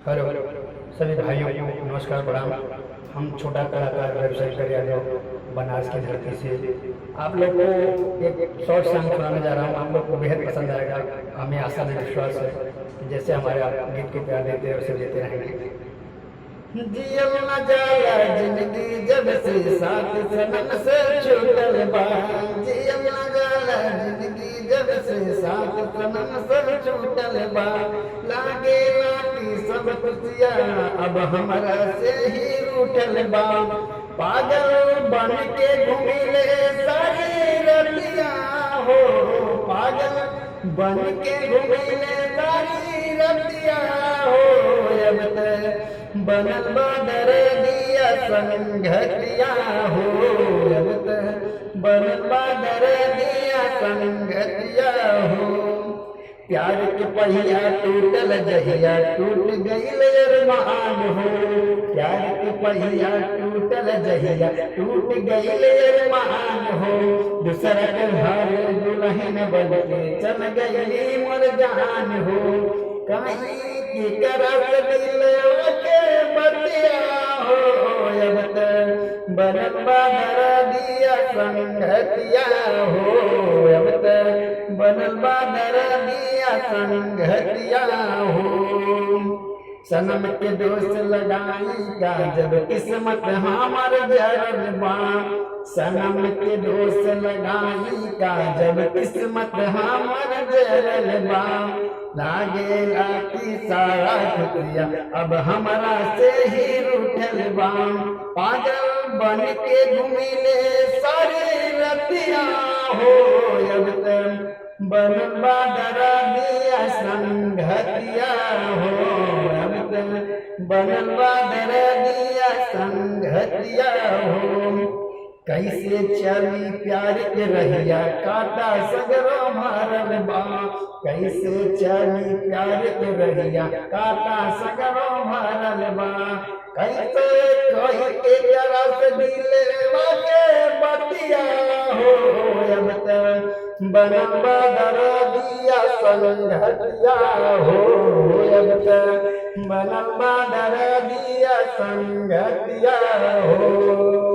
Hello सभी भाइयों को नमस्कार प्रणाम। हम छोटा कलाकार व्यवसाय यादव बनारस की धरती से आप लोग को एक शॉर्ट सॉन्ग सुनाने जा रहा हूँ। आप लोग को बेहद पसंद आएगा, हमें आशा नहीं विश्वास है कि जैसे हमारे आप गीत को प्यार देते हैं वैसे देते रहेंगे। जियल न जाला जिंदगी जब से साथ सनम से छूटल बा, जियल न जाला जिंदगी जब से साथ सनम से छूटल बा, लागे लागी सब खुशियाँ अब हमरा से ही रूठल बा, पागल बन के घूमिले सारी रतिया हो, पागल बन के घूमिले सारी रतिया हो, अब बनल बादर दिया संगतिया हो, अब बनल बादर दिया संगतिया हो, प्यार के पहिया टूटल जहिया टूट गईल अरमान हो, प्यार के पहिया टूटल जहिया टूट गईल अरमान हो, दूसरा के घर दुल्हन बन के चल गई मोर जान हो, कहीं की करत दिल के बतिया हो, अब बनल बादर दिया संगतिया हो, अब बनल बादर दिया संगतिया हो, सनम के दोस्त लगाई का जब किस्मत हमार जरल बा, सनम के दोस्त लगाई का जब किस्मत हमार जरल बा, लागे लागी सारा खुशिया अब हमरा से ही रूठल बा, पागल बन के घूमिले सारी रतिया हो, अब बनल बादर दिया संगतिया हो, बनल बादर दिया संगतिया हो, कैसे चली प्यार के रहिया काटा सगरो मारल बा, कैसे चली प्यार के रहिया काटा सगरो मारल बा, कैसे कोई के तरस दिलवा के बतिया हो, अब बनल बादर दिया संगतिया हो, अब बनल बादर दिया संगतिया हो।